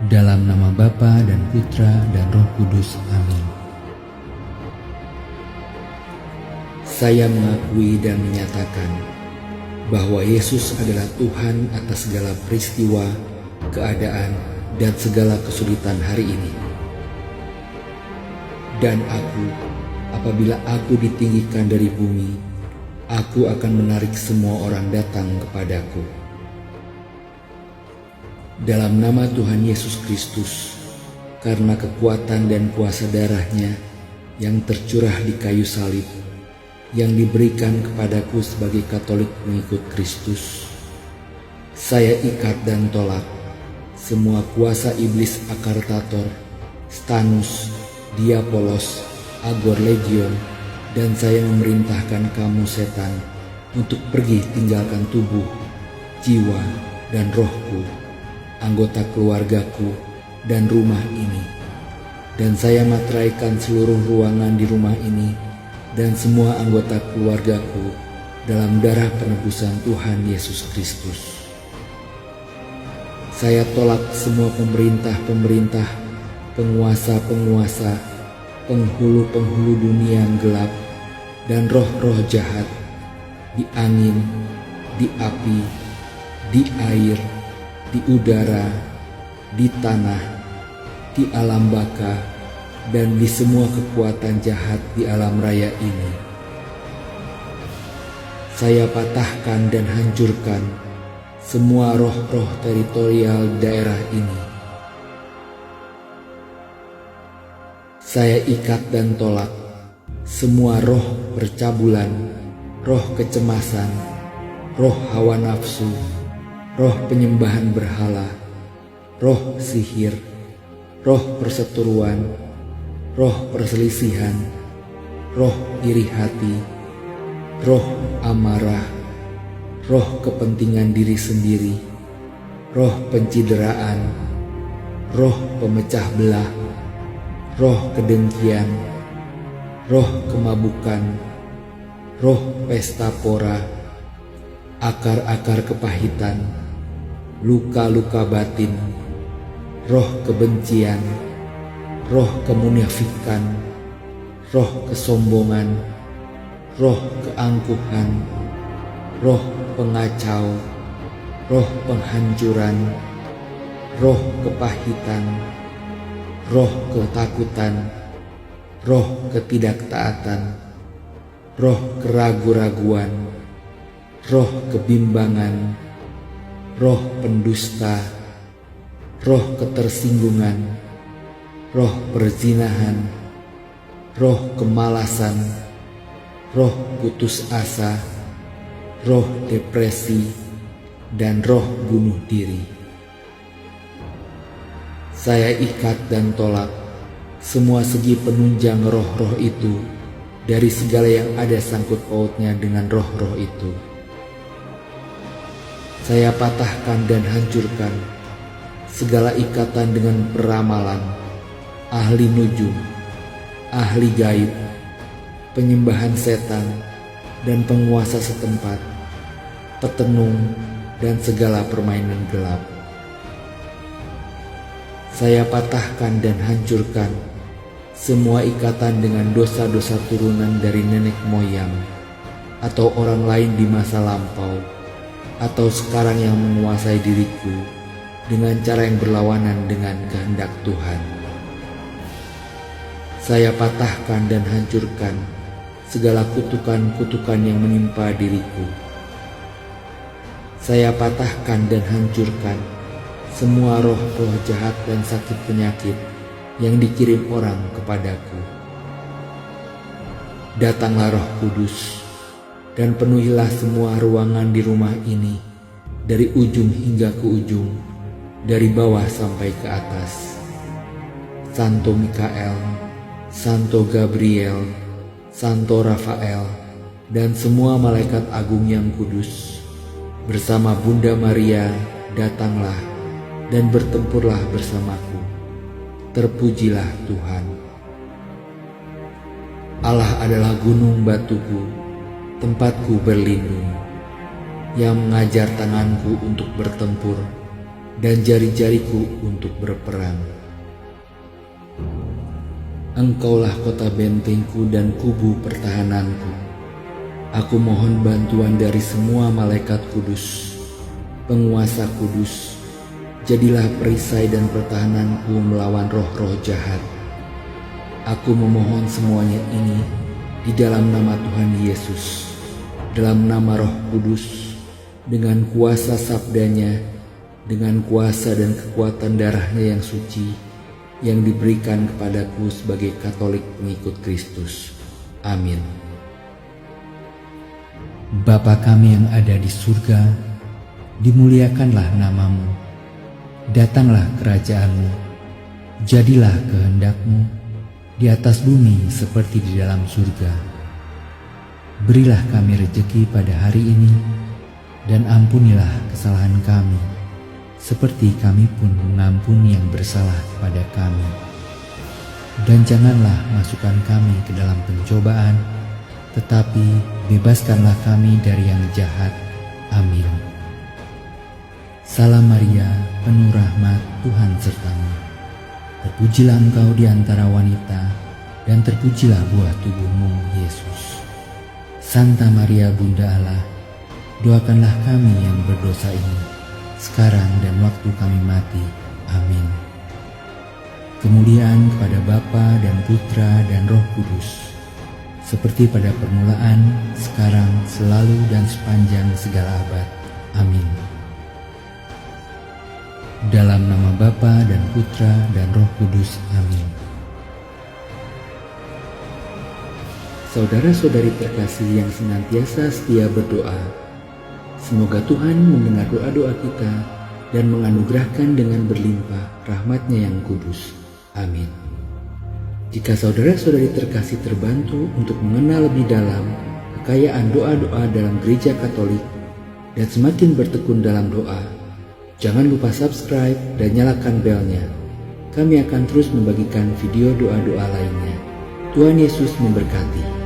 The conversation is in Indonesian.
Dalam nama Bapa dan Putra dan Roh Kudus. Amin. Saya mengakui dan menyatakan bahwa Yesus adalah Tuhan atas segala peristiwa, keadaan, dan segala kesulitan hari ini. Dan apabila aku ditinggikan dari bumi, aku akan menarik semua orang datang kepadaku. Dalam nama Tuhan Yesus Kristus, karena kekuatan dan kuasa darah-Nya yang tercurah di kayu salib, yang diberikan kepadaku sebagai Katolik pengikut Kristus, saya ikat dan tolak semua kuasa iblis Akartator, Stanus, Diapolos, Agor Legion, dan saya memerintahkan kamu setan untuk pergi tinggalkan tubuh, jiwa, dan rohku, anggota keluargaku, dan rumah ini. Dan saya materaikan seluruh ruangan di rumah ini dan semua anggota keluargaku dalam darah penebusan Tuhan Yesus Kristus. Saya tolak semua pemerintah-pemerintah, penguasa-penguasa, penghulu-penghulu dunia yang gelap, dan roh-roh jahat di angin, di api, di air, di udara, di tanah, di alam baka, dan di semua kekuatan jahat di alam raya ini. Saya patahkan dan hancurkan semua roh-roh teritorial daerah ini. Saya ikat dan tolak semua roh percabulan, roh kecemasan, roh hawa nafsu, roh penyembahan berhala, roh sihir, roh perseteruan, roh perselisihan, roh iri hati, roh amarah, roh kepentingan diri sendiri, roh pencideraan, roh pemecah belah, roh kedengkian, roh kemabukan, roh pesta pora, akar-akar kepahitan, luka-luka batin, roh kebencian, roh kemunafikan, roh kesombongan, roh keangkuhan, roh pengacau, roh penghancuran, roh kepahitan, roh ketakutan, roh ketidaktaatan, roh keragu-raguan, roh kebimbangan, roh pendusta, roh ketersinggungan, roh perzinahan, roh kemalasan, roh putus asa, roh depresi, dan roh bunuh diri. Saya ikat dan tolak semua segi penunjang roh-roh itu dari segala yang ada sangkut pautnya dengan roh-roh itu. Saya patahkan dan hancurkan segala ikatan dengan peramalan, ahli nujum, ahli gaib, penyembahan setan, dan penguasa setempat, petenung, dan segala permainan gelap. Saya patahkan dan hancurkan semua ikatan dengan dosa-dosa turunan dari nenek moyang atau orang lain di masa lampau atau sekarang yang menguasai diriku dengan cara yang berlawanan dengan kehendak Tuhan. Saya patahkan dan hancurkan segala kutukan-kutukan yang menimpa diriku. Saya patahkan dan hancurkan semua roh-roh jahat dan sakit penyakit yang dikirim orang kepadaku. Datanglah Roh Kudus dan penuhilah semua ruangan di rumah ini dari ujung hingga ke ujung, dari bawah sampai ke atas. Santo Mikael, Santo Gabriel, Santo Rafael, dan semua malaikat agung yang kudus, bersama Bunda Maria, datanglah dan bertempurlah bersamaku. Terpujilah Tuhan. Allah adalah gunung batuku, tempatku berlindung, yang mengajar tanganku untuk bertempur dan jari-jariku untuk berperang. Engkaulah kota bentengku dan kubu pertahananku. Aku mohon bantuan dari semua malaikat kudus, penguasa kudus. Jadilah perisai dan pertahananku melawan roh-roh jahat. Aku memohon semuanya ini di dalam nama Tuhan Yesus, dalam nama Roh Kudus, dengan kuasa sabdanya, dengan kuasa dan kekuatan darahnya yang suci, yang diberikan kepadaku sebagai Katolik pengikut Kristus. Amin. Bapa kami yang ada di surga, dimuliakanlah namamu. Datanglah kerajaanmu, jadilah kehendak-Mu di atas bumi seperti di dalam surga. Berilah kami rejeki pada hari ini, dan ampunilah kesalahan kami, seperti kami pun mengampuni yang bersalah kepada kami. Dan janganlah masukkan kami ke dalam pencobaan, tetapi bebaskanlah kami dari yang jahat. Amin. Salam Maria, penuh rahmat, Tuhan sertamu. Terpujilah engkau di antara wanita, dan terpujilah buah tubuhmu, Yesus. Santa Maria Bunda Allah, doakanlah kami yang berdosa ini, sekarang dan waktu kami mati. Amin. Kemuliaan kepada Bapa dan Putra dan Roh Kudus, seperti pada permulaan, sekarang, selalu, dan sepanjang segala abad. Amin. Dalam nama Bapa dan Putra dan Roh Kudus. Amin. Saudara-saudari terkasih yang senantiasa setia berdoa, semoga Tuhan mendengar doa-doa kita dan menganugerahkan dengan berlimpah rahmat-Nya yang kudus. Amin. Jika saudara-saudari terkasih terbantu untuk mengenal lebih dalam kekayaan doa-doa dalam Gereja Katolik dan semakin bertekun dalam doa, jangan lupa subscribe dan nyalakan belnya. Kami akan terus membagikan video doa-doa lainnya. Tuhan Yesus memberkati.